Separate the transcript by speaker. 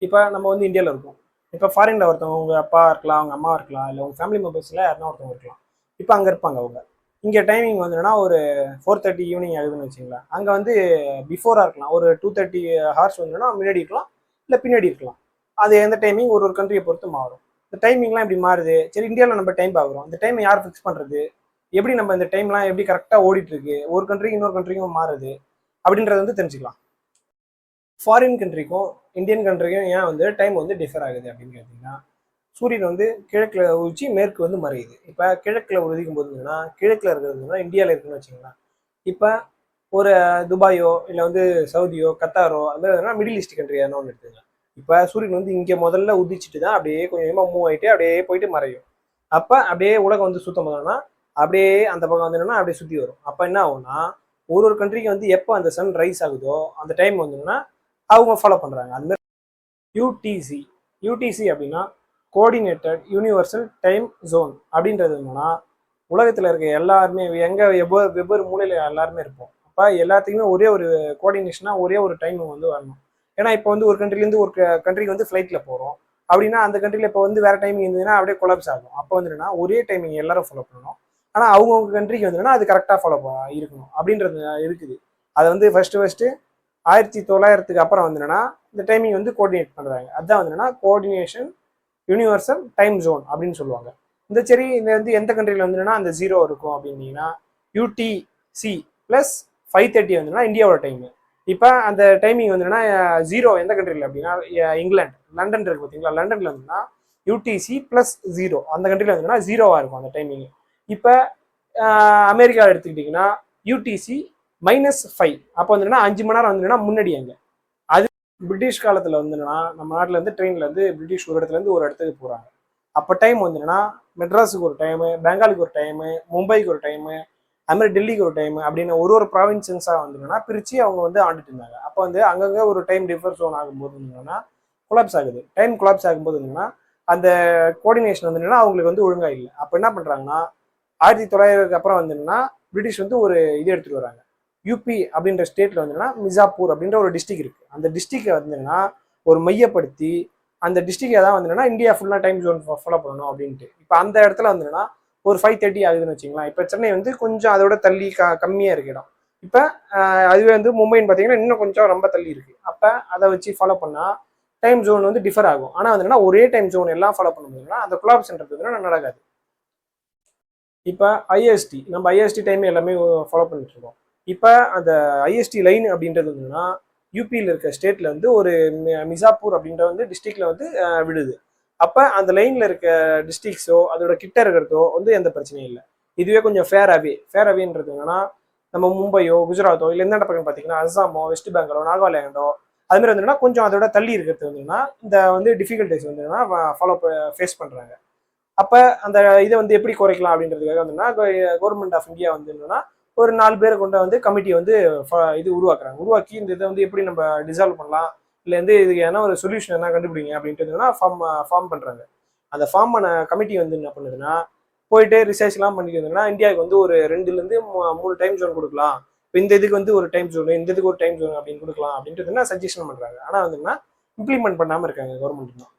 Speaker 1: இப்போ நம்ம வந்து இந்தியாவில் இருக்கோம். இப்போ ஃபாரின்ல ஒருத்தவங்க உங்க அப்பா இருக்கலாம், அவங்க அம்மா இருக்கலாம், இல்லை உங்க ஃபேமிலி மெம்பர்ஸ்ல யாருன்னா ஒருத்தவங்க இருக்கலாம். இப்போ அங்கே இருப்பாங்க அவங்க. இங்கே டைமிங் வந்துன்னா ஒரு 4:30 ஈவினிங் ஆகுதுன்னு வச்சுங்களேன். அங்கே வந்து பிஃபோராக இருக்கலாம். ஒரு 2:30 ஹார்ஸ் வந்துன்னா முன்னாடி இருக்கலாம், இல்லை பின்னாடி இருக்கலாம். அது எந்த டைமிங் ஒரு ஒரு கண்ட்ரியை பொறுத்து மாறும். இந்த டைமிங்லாம் இப்படி மாறுது. சரி, இந்தியாவில் நம்ம டைம் பார்க்குறோம். இந்த டைம் யார் ஃபிக்ஸ் பண்ணுறது? எப்படி நம்ம இந்த டைம்லாம் எப்படி கரெக்டாக ஓடிட்டு இருக்கு, ஒரு கண்ட்ரிக்கு இன்னொரு கண்ட்ரிக்கும் மாறுது அப்படின்றத வந்து தெரிஞ்சுக்கலாம். ஃபாரின் கண்ட்ரிக்கும் இந்தியன் கண்ட்ரிக்கும் ஏன் வந்து டைம் வந்து டிஃபர் ஆகுது அப்படின்னு கேட்டிங்கன்னா, சூரியன் வந்து கிழக்கில் உதிச்சு மேற்கு வந்து மறையுது. இப்போ கிழக்கில் உதிக்கும் போதுன்னா கிழக்கில் இருக்கிறதுனா இந்தியாவில் இருக்குன்னு வச்சுக்கலாம். இப்போ ஒரு துபாயோ இல்லை வந்து சவுதியோ கத்தாரோ அது மாதிரி மிடில் ஈஸ்ட் கண்ட்ரி எதனா ஒன்று எடுத்துங்க. இப்போ சூரியன் வந்து இங்கே முதல்ல உதிச்சுட்டு தான் அப்படியே கொஞ்சமாக மூவ் ஆகிட்டு அப்படியே போயிட்டு மறையும். அப்போ அப்படியே உலகம் வந்து சுத்தம் பண்ணோம்னா அப்படியே அந்த பக்கம் வந்துன்னா அப்படியே சுற்றி வரும். அப்போ என்ன ஆகும்னா ஒரு ஒரு கண்ட்ரிக்கு வந்து எப்போ அந்த சன் ரைஸ் ஆகுதோ அந்த டைம் வந்துன்னா அவங்க ஃபாலோ பண்ணுறாங்க. அது மாதிரி யூடிசி யூடிசி அப்படின்னா கோஆர்டினேட்டட் யூனிவர்சல் டைம் ஜோன் அப்படின்றது என்னன்னா உலகத்தில் இருக்க எல்லாருமே எங்கே வெவ்வேறு மூலையில் எல்லாருமே இருப்போம். அப்போ எல்லாத்துக்குமே ஒரே ஒரு கோஆர்டினேஷனாக ஒரே ஒரு டைம் வந்து வரணும். ஏன்னா இப்போ வந்து ஒரு கண்ட்ரிலேருந்து ஒரு கண்ட்ரிக்கு வந்து ஃப்ளைட்டில் போகிறோம் அப்படின்னா அந்த கண்ட்ரியில் இப்போ வந்து வேறு டைமிங் இருந்ததுன்னா அப்படியே கொலாப்ஸ் ஆகும். அப்போ வந்துன்னா ஒரே டைமிங் எல்லாரும் ஃபாலோ பண்ணணும். ஆனால் அவங்கவுங்க கண்ட்ரிக்கு வந்துன்னா அது கரெக்டாக ஃபாலோ இருக்கணும் அப்படின்றது இருக்குது. அதை வந்து ஃபஸ்ட்டு 1900 அப்புறம் வந்துன்னா இந்த டைமிங் வந்து கோஆர்டினேட் பண்ணுறாங்க. அதுதான் வந்துன்னா கோஆர்டினேஷன் யூனிவர்சல் டைம் ஜோன் அப்படின்னு சொல்லுவாங்க. இந்த சரி இந்த வந்து எந்த கண்ட்ரியில் வந்துன்னா அந்த 0 இருக்கும் அப்படின்னீங்கன்னா யூடிசி ப்ளஸ் 5:30 வந்துன்னா இந்தியாவோட டைமு. இப்போ அந்த டைமிங் வந்துன்னா 0 எந்த கண்ட்ரியில் அப்படின்னா இங்கிலாந்து லண்டன் இருக்கு பார்த்தீங்களா, லண்டனில் வந்துன்னா யூடிசி ப்ளஸ் 0 அந்த கண்ட்ரியில் வந்துன்னா 0வா இருக்கும் அந்த டைமிங். இப்போ அமெரிக்கா எடுத்துக்கிட்டிங்கன்னா யூடிசி -5 அப்போ வந்துன்னா 5 மணி நேரம் வந்துன்னா முன்னாடி அங்கே. அது பிரிட்டிஷ் காலத்தில் வந்துன்னா நம்ம நாட்டில் இருந்து ட்ரெயினில் வந்து பிரிட்டிஷ் ஒரு இடத்துலேருந்து ஒரு இடத்துக்கு போகிறாங்க. அப்போ டைம் வந்துன்னா மெட்ராஸுக்கு ஒரு டைமு, பெங்காலுக்கு ஒரு டைமு, மும்பைக்கு ஒரு டைமு, அதுமாதிரி டெல்லிக்கு ஒரு டைமு அப்படின்னு ஒரு ப்ராவின்சன்ஸாக வந்துன்னா பிரித்து அவங்க வந்து ஆண்டுட்டு இருந்தாங்க. அப்போ வந்து அங்கங்கே ஒரு டைம் டிஃபர் ஜோன் ஆகும்போது இருந்ததுன்னா கொலாப்ஸ் ஆகுது. டைம் கொலாப்ஸ் ஆகும்போது இருந்ததுன்னா அந்த கோஆர்டினேஷன் வந்துன்னா அவங்களுக்கு வந்து ஒழுங்காக இல்லை. அப்போ என்ன பண்ணுறாங்கன்னா 1900 அப்புறம் வந்துன்னா பிரிட்டிஷ் வந்து ஒரு இது எடுத்துகிட்டு வராங்க. யூபி அப்படின்ற ஸ்டேட்டில் வந்துன்னா மிர்சாப்பூர் அப்படின்ற ஒரு டிஸ்ட்ரிக்ட் இருக்குது. அந்த டிஸ்ட்ரிக்டை வந்துன்னா ஒரு மையப்படுத்தி அந்த டிஸ்ட்ரிக்ட் தான் வந்துன்னா இந்தியா ஃபுல்லாக டைம் ஜோன் ஃபாலோ பண்ணணும் அப்படின்ட்டு. இப்போ அந்த இடத்துல வந்துன்னா ஒரு 5:30 ஆகுதுன்னு வச்சுக்கலாம். இப்போ சென்னை வந்து கொஞ்சம் அதோட தள்ளி கம்மியாக இருக்கு இடம். இப்போ அதுவே வந்து மும்பைன்னு பார்த்தீங்கன்னா இன்னும் கொஞ்சம் ரொம்ப தள்ளி இருக்குது. அப்போ அதை வச்சு ஃபாலோ பண்ணால் டைம் ஜோன் வந்து டிஃபர் ஆகும். ஆனால் வந்துன்னா ஒரே டைம் ஜோன் எல்லாம் ஃபாலோ பண்ண முடியும்னா அந்த கொலாப்ஸ்ன்றது வந்து நடக்காது. இப்போ ஐஎஸ்டி நம்ம ஐஎஸ்டி டைம் எல்லாமே ஃபாலோ பண்ணிட்டு இருக்கோம். இப்போ அந்த ஐஎஸ்டி லைன் அப்படின்றது வந்துன்னா யூபியில் இருக்க ஸ்டேட்ல வந்து ஒரு மிர்சாப்பூர் அப்படின்ற வந்து டிஸ்ட்ரிக்ட்ல வந்து விடுது. அப்போ அந்த லைன்ல இருக்க டிஸ்ட்ரிக்ஸோ அதோட கிட்ட இருக்கிறதோ வந்து எந்த பிரச்சனையும் இல்லை. இதுவே கொஞ்சம் ஃபேர் அவேன்றது என்னன்னா நம்ம மும்பையோ குஜராத்தோ இல்லை எந்த பக்கம் பார்த்தீங்கன்னா அஸ்ஸாமோ வெஸ்ட் பெங்காலோ நாகாலாண்டோ அது மாதிரி வந்துன்னா கொஞ்சம் அதோட தள்ளி இருக்கிறது வந்துன்னா இந்த வந்து டிஃபிகல்ட்டிஸ் வந்துன்னா ஃபாலோ ஃபேஸ் பண்ணுறாங்க. அப்போ அந்த இதை வந்து எப்படி குறைக்கலாம் அப்படின்றதுக்காக வந்துன்னா கவர்மெண்ட் ஆஃப் இந்தியா வந்து என்னன்னா ஒரு 4 பேரை கொண்ட வந்து கமிட்டி வந்து இது உருவாக்கி இந்த இதை வந்து எப்படி நம்ம டிசால்வ் பண்ணலாம், இல்லை வந்து இதுக்கு ஏன்னா ஒரு சொல்யூஷன் என்ன கண்டுபிடிங்க அப்படின்றதுனா ஃபார்ம் பண்ணுறாங்க. அந்த ஃபார்ம் பண்ண கமிட்டி வந்து என்ன பண்ணுதுன்னா போயிட்டு ரிசர்ச்லாம் பண்ணிட்டு இருந்ததுன்னா இந்தியாவுக்கு வந்து ஒரு 2லேருந்து 3 டைம் ஜோன் கொடுக்கலாம். இப்போ இந்த இதுக்கு வந்து ஒரு டைம் ஜோன், இந்த இதுக்கு ஒரு டைம் ஜோன் அப்படின்னு கொடுக்கலாம் அப்படின்றதுனா சஜஷன் பண்ணுறாங்க. ஆனால் வந்துன்னா இம்ப்ளிமெண்ட் பண்ணாமல் இருக்காங்க கவர்மெண்ட் தான்.